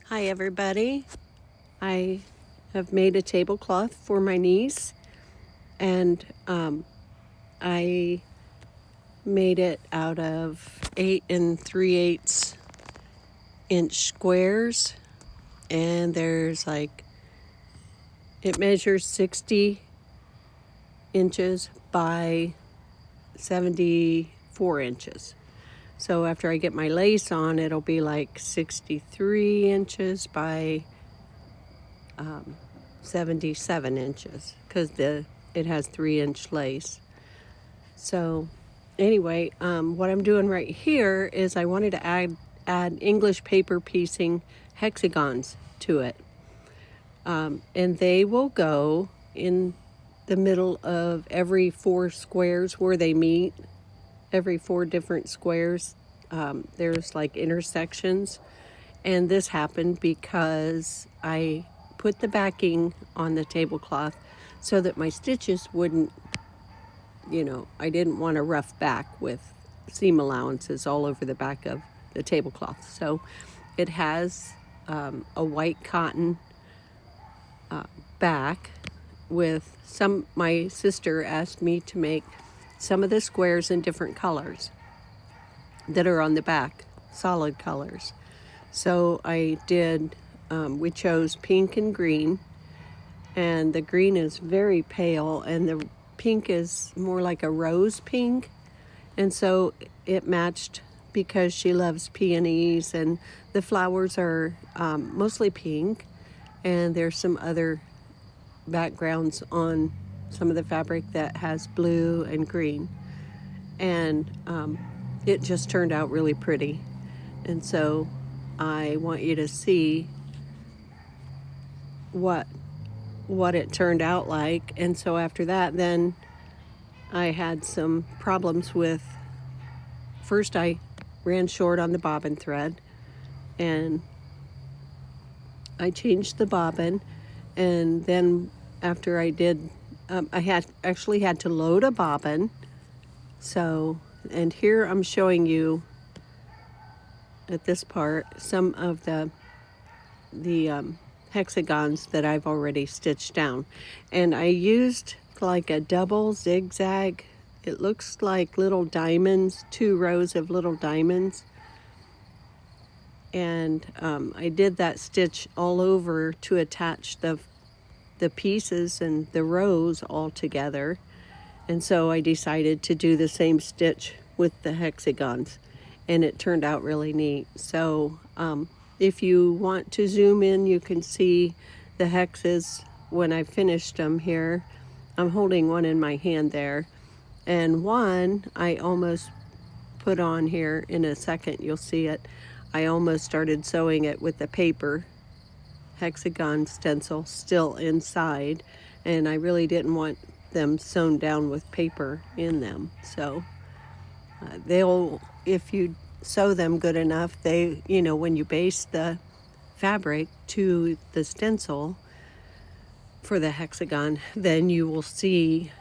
Hi everybody. I have made a tablecloth for my niece, and I made it out of 8 3/8 inch squares, and there's it measures 60 inches by 74 inches. So after I get my lace on, it'll be like 63 inches by 77 inches because it has 3-inch lace. So anyway, what I'm doing right here is I wanted to add English paper piecing hexagons to it. And they will go in the middle of every 4 squares where they meet, every 4 different squares. There's like intersections. And this happened because I put the backing on the tablecloth so that my stitches wouldn't, I didn't want a rough back with seam allowances all over the back of the tablecloth. So it has a white cotton back with my sister asked me to make some of the squares in different colors that are on the back, solid colors. So I did, we chose pink and green, and the green is very pale, and the pink is more like a rose pink. And so it matched because she loves peonies, and the flowers are mostly pink, and there's some other backgrounds on some of the fabric that has blue and green. And it just turned out really pretty. And so I want you to see what it turned out like. And so after that, then I had some problems with, first I ran short on the bobbin thread, and I changed the bobbin, and then after I did, I actually had to load a bobbin. So, and here I'm showing you at this part some of the hexagons that I've already stitched down. And I used like a double zigzag. It looks like little diamonds, 2 rows of little diamonds. And I did that stitch all over to attach the pieces and the rows all together. And so I decided to do the same stitch with the hexagons, and it turned out really neat. So if you want to zoom in, you can see the hexes when I finished them here. I'm holding one in my hand there, and one I almost put on here in a second. You'll see it. I almost started sewing it with the paper hexagon stencil still inside, and I really didn't want them sewn down with paper in them. So they'll, if you sew them good enough, they, when you baste the fabric to the stencil for the hexagon, then you will see,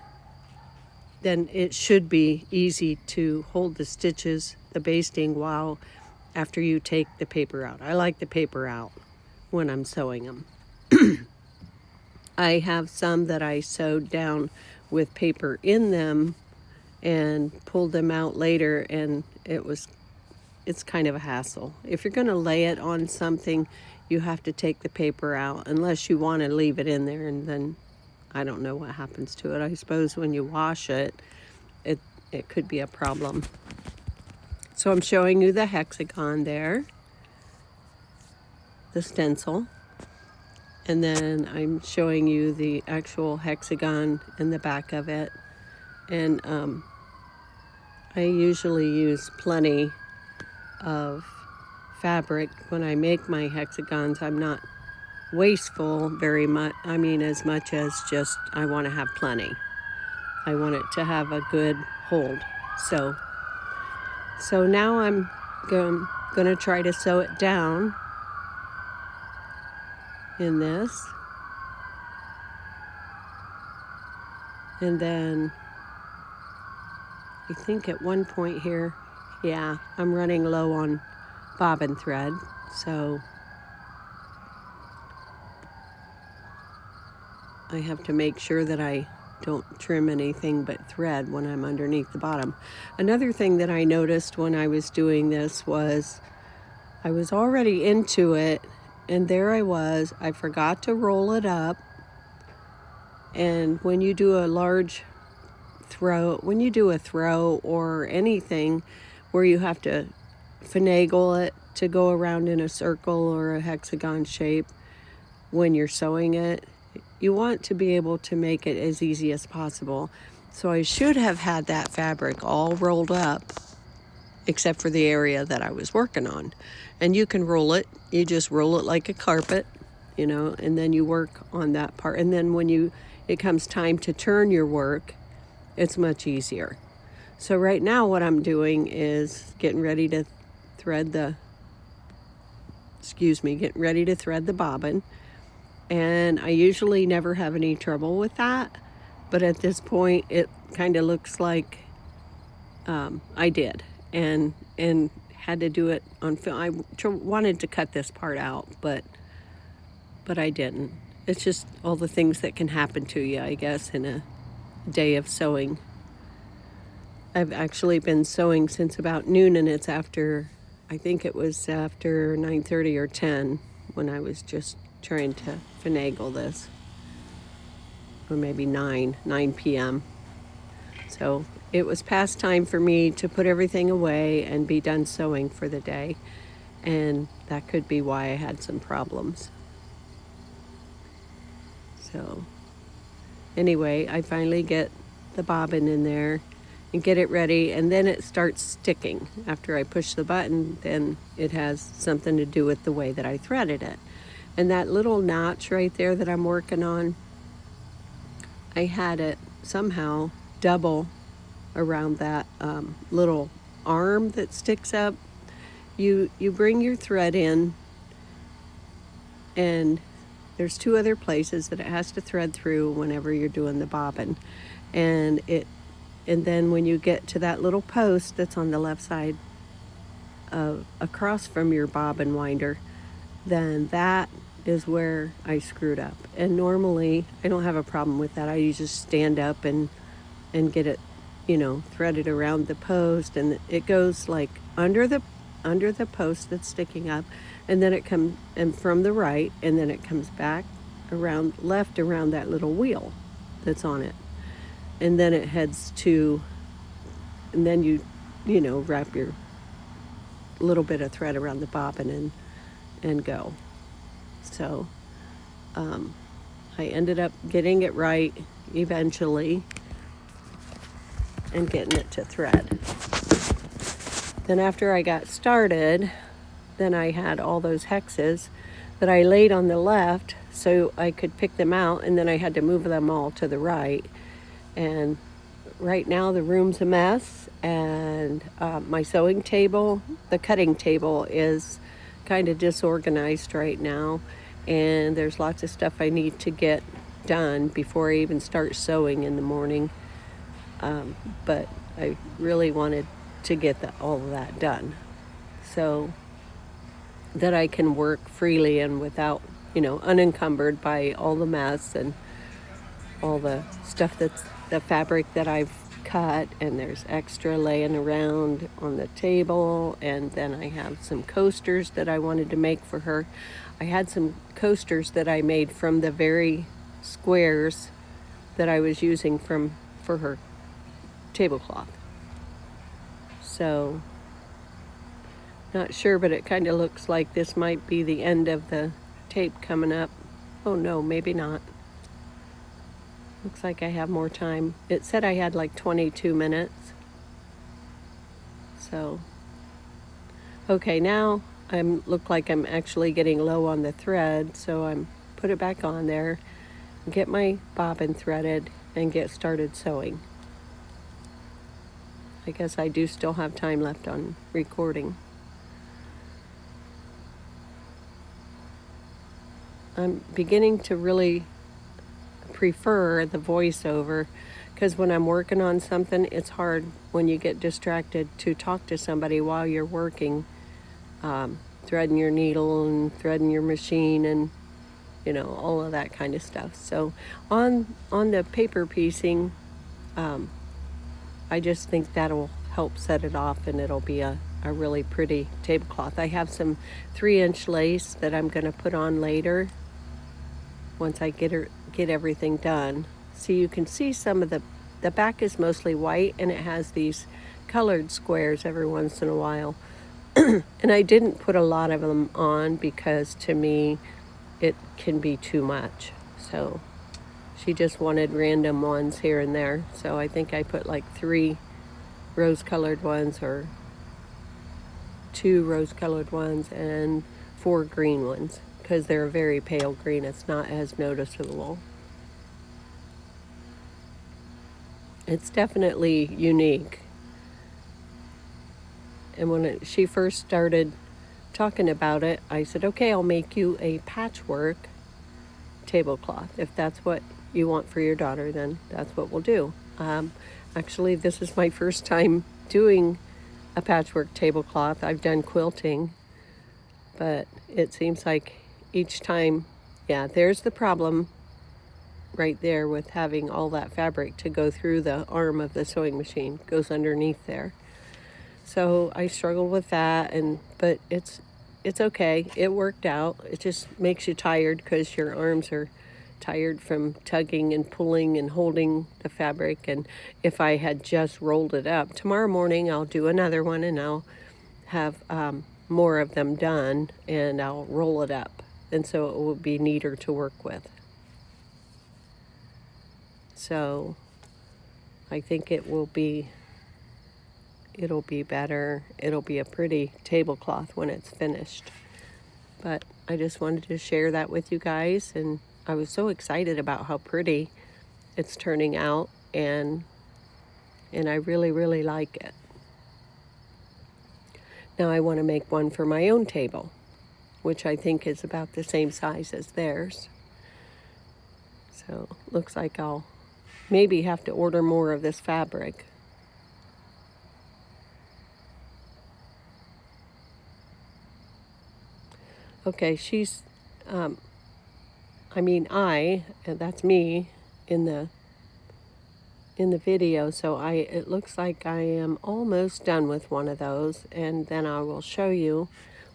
then it should be easy to hold the stitches, the basting, while after you take the paper out. I like the paper out when I'm sewing them. I have some that I sewed down with paper in them and pulled them out later, and it's kind of a hassle. If you're going to lay it on something, you have to take the paper out, unless you want to leave it in there, and then I don't know what happens to it. I suppose when you wash it, it could be a problem. So I'm showing you the hexagon there, the stencil, and then I'm showing you the actual hexagon in the back of it. And I usually use plenty of fabric when I make my hexagons. I'm not wasteful very much. I mean, as much as just I want to have plenty. I want it to have a good hold. So now I'm going to try to sew it down in this. And then I think at one point here, yeah, I'm running low on bobbin thread. So I have to make sure that I don't trim anything but thread when I'm underneath the bottom. Another thing that I noticed when I was doing this was I was already into it, and there I forgot to roll it up. And when you do a throw or anything where you have to finagle it to go around in a circle or a hexagon shape when you're sewing it, you want to be able to make it as easy as possible. So I should have had that fabric all rolled up except for the area that I was working on. And you can roll it. You just roll it like a carpet, and then you work on that part. And then when it comes time to turn your work, it's much easier. So right now what I'm doing is getting ready to thread the bobbin. And I usually never have any trouble with that. But at this point, it kind of looks like I did. And had to do it on film. I wanted to cut this part out, but I didn't. It's just all the things that can happen to you, I guess, in a day of sewing. I've actually been sewing since about noon, and it's I think it was after 9:30 or 10 when I was just trying to finagle this, or maybe 9 p.m. So it was past time for me to put everything away and be done sewing for the day, and that could be why I had some problems. So anyway, I finally get the bobbin in there and get it ready, and then it starts sticking. After I push the button, then it has something to do with the way that I threaded it. And that little notch right there that I'm working on, I had it somehow double around that little arm that sticks up. You bring your thread in, and there's 2 other places that it has to thread through whenever you're doing the bobbin. And then when you get to that little post that's on the left side across from your bobbin winder, then that is where I screwed up. And normally I don't have a problem with that. I just stand up and get it, threaded around the post, and it goes like under the post that's sticking up, and then it comes and from the right, and then it comes back around left around that little wheel that's on it, and then it heads to, and then you wrap your little bit of thread around the bobbin and go. So I ended up getting it right eventually and getting it to thread. Then after I got started, then I had all those hexes that I laid on the left so I could pick them out, and then I had to move them all to the right. And right now the room's a mess, and my sewing table, the cutting table, is kind of disorganized right now, and there's lots of stuff I need to get done before I even start sewing in the morning. But I really wanted to get all of that done so that I can work freely and without, unencumbered by all the mess and all the stuff that's the fabric that I've cut, and there's extra laying around on the table. And then I have some coasters that I wanted to make for her. I had some coasters that I made from the very squares that I was using for her tablecloth. So, not sure, but it kind of looks like this might be the end of the tape coming up. Oh no, maybe not. Looks like I have more time. It said I had like 22 minutes. So, okay, now I look like I'm actually getting low on the thread, so I'm put it back on there, get my bobbin threaded, and get started sewing. I guess I do still have time left on recording. I'm beginning to really prefer the voiceover, because when I'm working on something, it's hard when you get distracted to talk to somebody while you're working, threading your needle and threading your machine, and you know, all of that kind of stuff. So on the paper piecing, I just think that'll help set it off, and it'll be a really pretty tablecloth. I have some 3-inch lace that I'm going to put on later once I get everything done. So you can see some of the back is mostly white, and it has these colored squares every once in a while. And I didn't put a lot of them on because to me it can be too much. So she just wanted random ones here and there. So I think I put like 3 rose-colored ones, or 2 rose-colored ones, and 4 green ones, because they're a very pale green. It's not as noticeable. It's definitely unique. And when she first started talking about it, I said, okay, I'll make you a patchwork tablecloth. If that's what you want for your daughter, then that's what we'll do. Actually, this is my first time doing a patchwork tablecloth. I've done quilting, but it seems like each time, yeah, there's the problem right there with having all that fabric to go through the arm of the sewing machine, goes underneath there. So I struggled with that, but it's okay. It worked out. It just makes you tired because your arms are tired from tugging and pulling and holding the fabric. And if I had just rolled it up, tomorrow morning I'll do another one, and I'll have more of them done, and I'll roll it up, and so it will be neater to work with. So I think it'll be better. It'll be a pretty tablecloth when it's finished. But I just wanted to share that with you guys, and I was so excited about how pretty it's turning out, and I really, really like it. Now I want to make one for my own table, which I think is about the same size as theirs. So looks like I'll maybe have to order more of this fabric. Okay, she's, and that's me in the video, so it looks like I am almost done with one of those, and then I will show you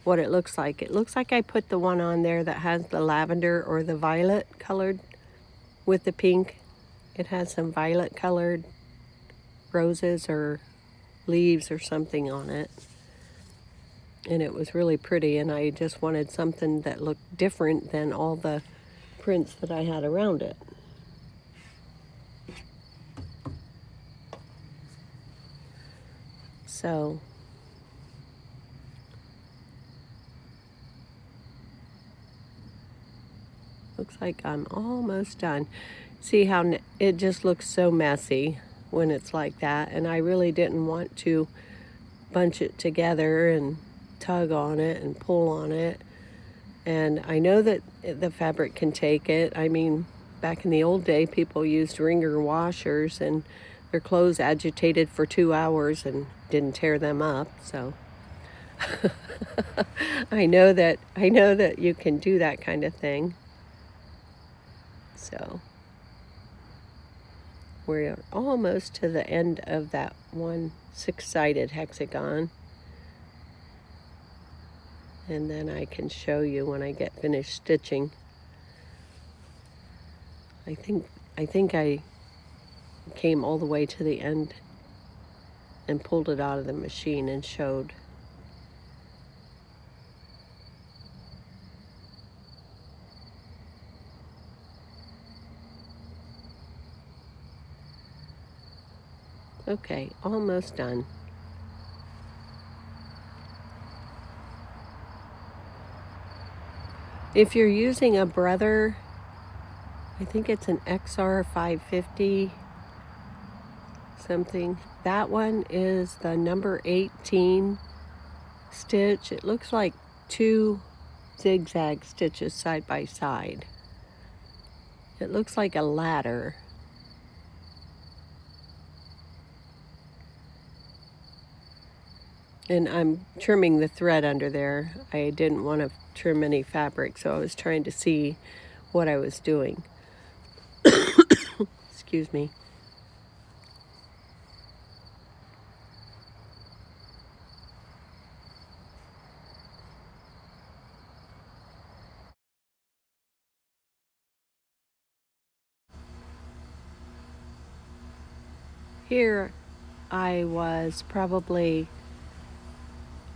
what it looks like. It looks like I put the one on there that has the lavender or the violet colored with the pink. It has some violet colored roses or leaves or something on it. And it was really pretty, and I just wanted something that looked different than all the prints that I had around it. So looks like I'm almost done. See how it just looks so messy when it's like that, and I really didn't want to bunch it together and tug on it and pull on it. And I know that the fabric can take it. I mean, back in the old day, people used wringer washers, and their clothes agitated for 2 hours and didn't tear them up. So I know that you can do that kind of thing. So we're almost to the end of that one 6-sided hexagon. And then I can show you when I get finished stitching. I think I came all the way to the end and pulled it out of the machine and showed. Okay, almost done. If you're using a Brother, I think it's an XR 550 something. That one is the number 18 stitch. It looks like 2 zigzag stitches side by side. It looks like a ladder. And I'm trimming the thread under there. I didn't want to trim any fabric, so I was trying to see what I was doing. Excuse me. Here I was probably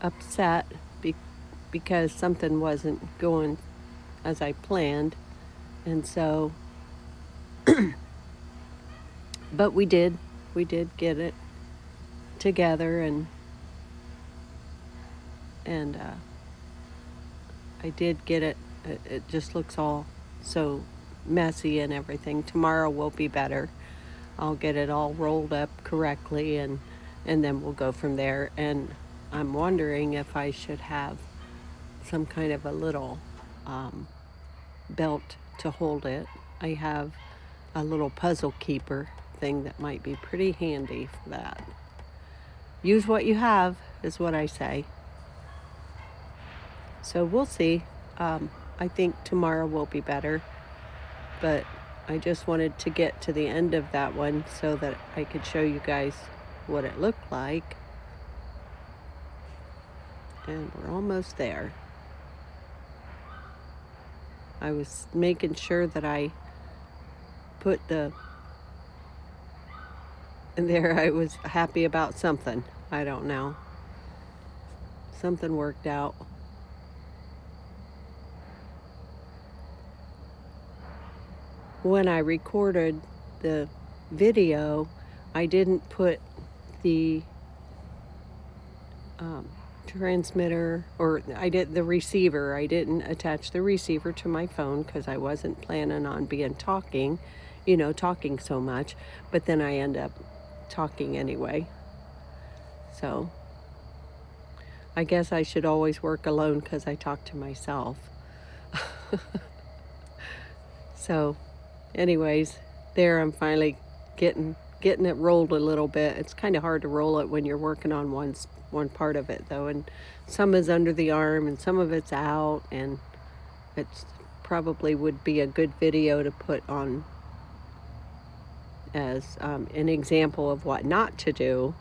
upset because something wasn't going as I planned. And so, but we did get it together, and I did get it. It just looks all so messy and everything. Tomorrow will be better. I'll get it all rolled up correctly, and then we'll go from there. And I'm wondering if I should have some kind of a little belt to hold it. I have a little puzzle keeper thing that might be pretty handy for that. Use what you have is what I say. So we'll see. I think tomorrow will be better, but I just wanted to get to the end of that one so that I could show you guys what it looked like. And we're almost there. I was making sure that I put and there I was happy about something. I don't know. Something worked out. When I recorded the video, I didn't put the transmitter, or the receiver. I didn't attach the receiver to my phone because I wasn't planning on talking so much, but then I end up talking anyway. So I guess I should always work alone because I talk to myself. So anyways, there I'm finally getting it rolled a little bit. It's kind of hard to roll it when you're working on one part of it though, and some is under the arm and some of it's out, and it's probably would be a good video to put on as an example of what not to do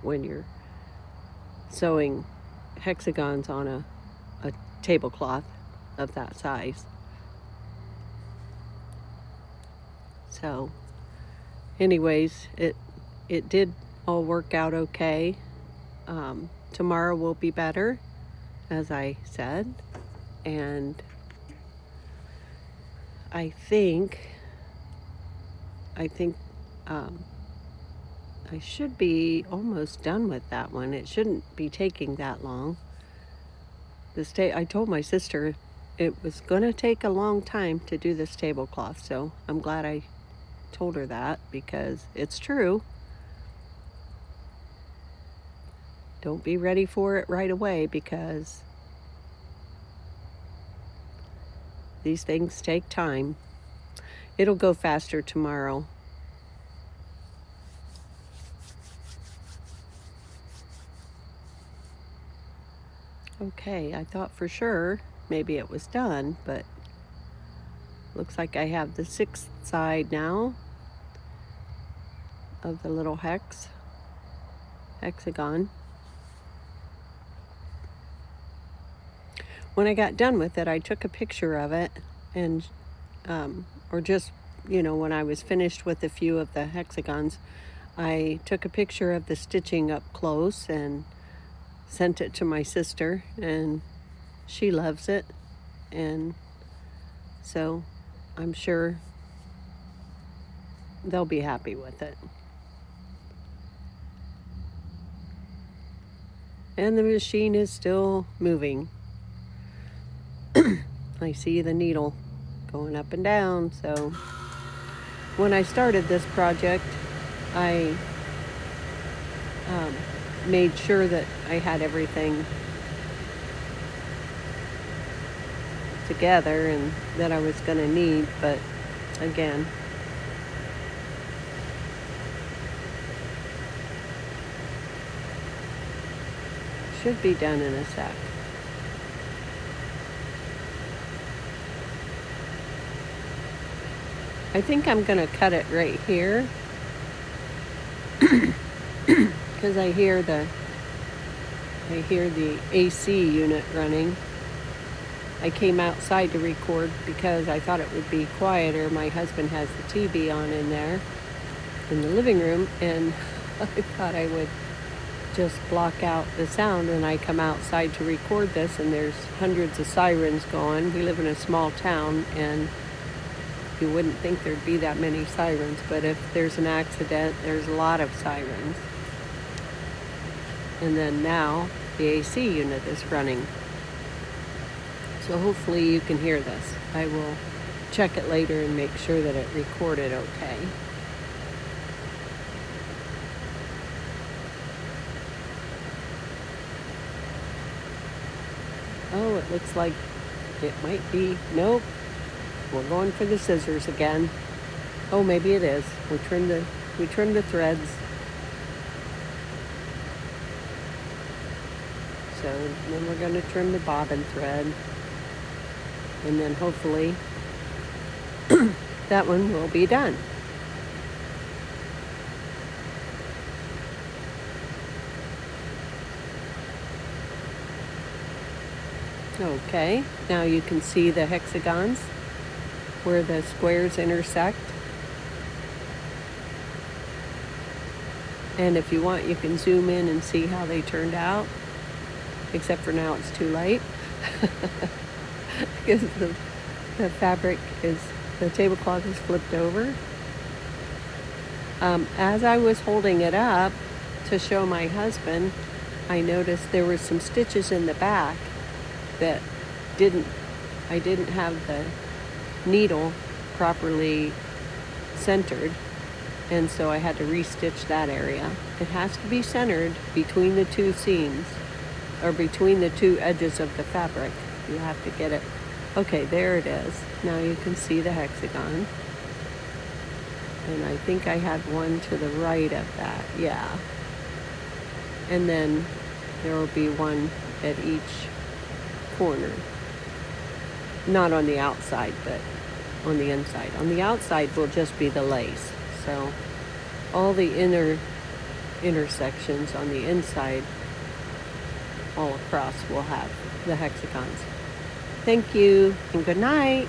when you're sewing hexagons on a tablecloth of that size. So anyways, it did all work out okay. Tomorrow will be better, as I said, and I think I should be almost done with that one. It shouldn't be taking that long. I told my sister it was going to take a long time to do this tablecloth, so I'm glad I told her that, because it's true. Don't be ready for it right away, because these things take time. It'll go faster tomorrow. Okay, I thought for sure maybe it was done, but looks like I have the 6th side now of the little hexagon. When I got done with it, I took a picture of it, and or just, when I was finished with a few of the hexagons, I took a picture of the stitching up close and sent it to my sister, and she loves it, and so I'm sure they'll be happy with it. And the machine is still moving. I see the needle going up and down. So when I started this project, I made sure that I had everything together and that I was going to need, but again, should be done in a sec. I think I'm gonna cut it right here because I hear the AC unit running. I came outside to record because I thought it would be quieter. My husband has the TV on in there in the living room, and I thought I would just block out the sound. And I come outside to record this, and there's hundreds of sirens going. We live in a small town, and you wouldn't think there'd be that many sirens, but if there's an accident, there's a lot of sirens. And then now the AC unit is running. So hopefully you can hear this. I will check it later and make sure that it recorded okay. Oh, it looks like it might be, nope. We're going for the scissors again. Oh, maybe it is. We trimmed the threads. So then we're going to trim the bobbin thread. And then hopefully that one will be done. Okay, now you can see the hexagons where the squares intersect. And if you want, you can zoom in and see how they turned out, except for now it's too late because the fabric the tablecloth is flipped over. As I was holding it up to show my husband, I noticed there were some stitches in the back that I didn't have the needle properly centered, and so I had to restitch that area. It has to be centered between the two seams, or between the two edges of the fabric. You have to get it. Okay, there it is. Now you can see the hexagon. And I think I had one to the right of that, yeah. And then there will be one at each corner. Not on the outside, but on the inside. On the outside will just be the lace. So all the intersections on the inside all across will have the hexagons. Thank you and good night.